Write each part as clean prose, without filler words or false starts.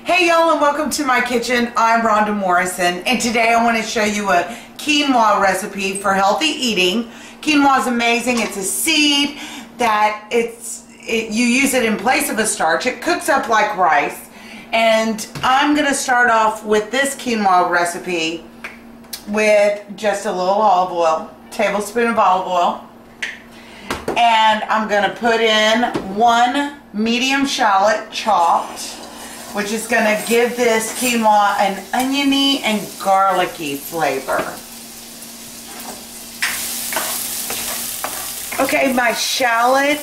Hey y'all, and welcome to my kitchen. I'm Rhonda Morrison, and today I want to show you a quinoa recipe for healthy eating. Quinoa is amazing. It's a seed that you use it in place of a starch. It cooks up like rice, and I'm going to start off with this quinoa recipe with just a little olive oil, tablespoon of olive oil, and I'm going to put in one medium shallot chopped, which is going to give this quinoa an oniony and garlicky flavor. Okay, my shallot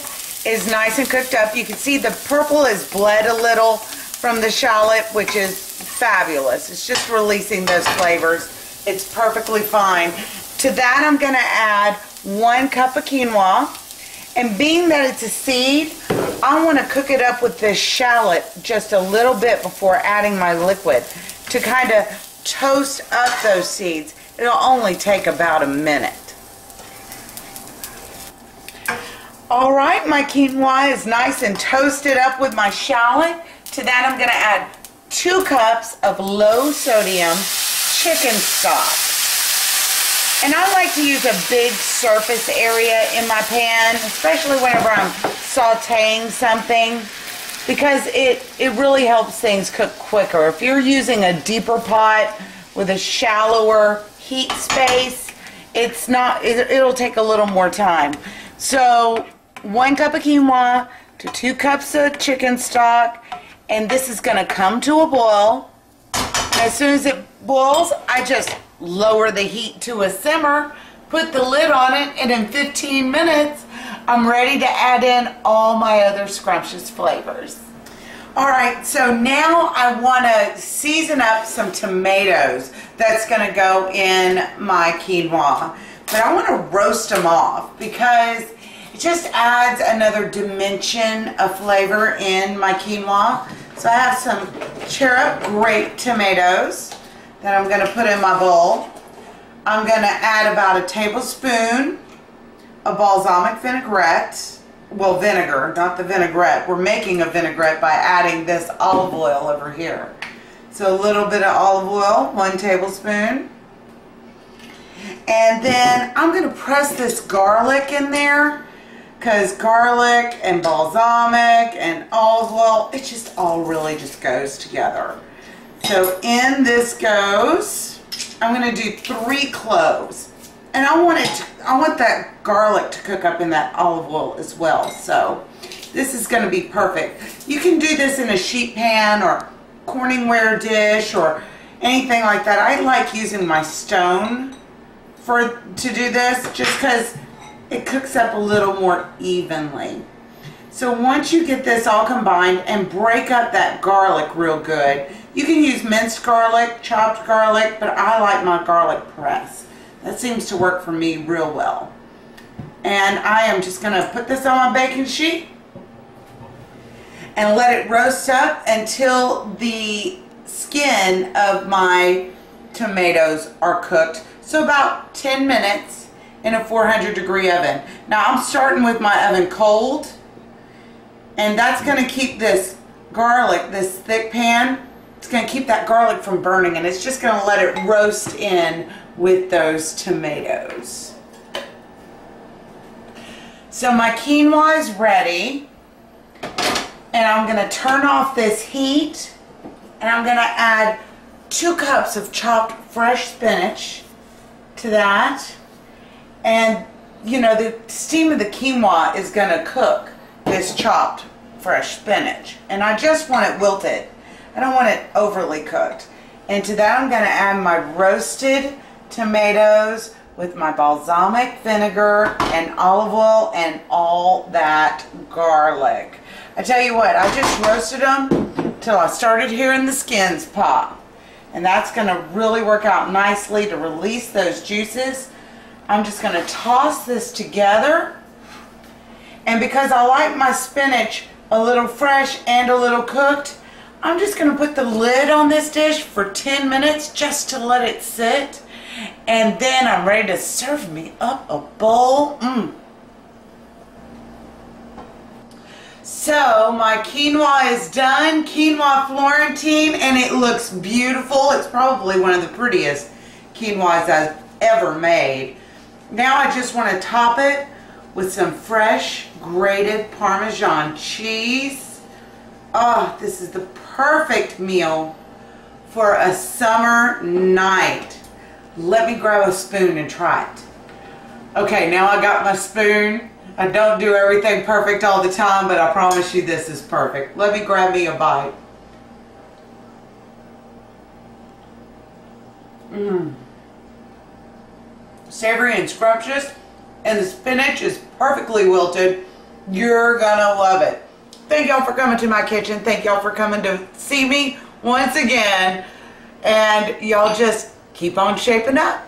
is nice and cooked up. You can see the purple has bled a little from the shallot, which is fabulous. It's just releasing those flavors. It's perfectly fine. To that, I'm going to add 1 cup of quinoa. And being that it's a seed, I want to cook it up with this shallot just a little bit before adding my liquid to kind of toast up those seeds. It'll only take about a minute. Alright, my quinoa is nice and toasted up with my shallot. To that I'm going to add 2 cups of low sodium chicken stock. And I like to use a big surface area in my pan, especially whenever I'm sauteing something, because it really helps things cook quicker. If you're using a deeper pot with a shallower heat space, it'll take a little more time. So 1 cup of quinoa to 2 cups of chicken stock, and this is going to come to a boil. As soon as it boils, I just lower the heat to a simmer, put the lid on it, and in 15 minutes, I'm ready to add in all my other scrumptious flavors. Alright, so now I want to season up some tomatoes that's going to go in my quinoa. But I want to roast them off because it just adds another dimension of flavor in my quinoa. So I have some cherub grape tomatoes that I'm going to put in my bowl. I'm going to add about a tablespoon of balsamic vinaigrette. Well, vinegar, not the vinaigrette. We're making a vinaigrette by adding this olive oil over here. So a little bit of olive oil, 1 tablespoon. And then I'm going to press this garlic in there, because garlic and balsamic and olive oil, it just all really just goes together. So in this goes, I'm going to do 3 cloves. And I want that garlic to cook up in that olive oil as well. So this is going to be perfect. You can do this in a sheet pan or Corningware dish or anything like that. I like using my stone to do this just because it cooks up a little more evenly. So once you get this all combined and break up that garlic real good, you can use minced garlic, chopped garlic, but I like my garlic press. That seems to work for me real well. And I am just going to put this on my baking sheet and let it roast up until the skin of my tomatoes are cooked. So about 10 minutes in a 400-degree oven. Now I'm starting with my oven cold, and that's going to keep this garlic, this thick pan, it's going to keep that garlic from burning, and it's just going to let it roast in with those tomatoes. So my quinoa is ready, and I'm going to turn off this heat, and I'm going to add 2 cups of chopped fresh spinach to that. And you know, the steam of the quinoa is going to cook this chopped fresh spinach, and I just want it wilted. I don't want it overly cooked. And to that I'm going to add my roasted tomatoes with my balsamic vinegar and olive oil and all that garlic. I tell you what, I just roasted them till I started hearing the skins pop. And that's going to really work out nicely to release those juices. I'm just going to toss this together. And because I like my spinach a little fresh and a little cooked, I'm just going to put the lid on this dish for 10 minutes just to let it sit. And then I'm ready to serve me up a bowl. So my quinoa is done, Quinoa Florentine, and it looks beautiful. It's probably one of the prettiest quinoas I've ever made. Now I just want to top it with some fresh grated Parmesan cheese. Oh, this is the perfect meal for a summer night. Let me grab a spoon and try it. Okay, now I got my spoon. I don't do everything perfect all the time, but I promise you this is perfect. Let me grab me a bite. Savory and scrumptious, and the spinach is perfectly wilted. You're gonna love it. Thank y'all for coming to my kitchen. Thank y'all for coming to see me once again. And y'all just keep on shaping up.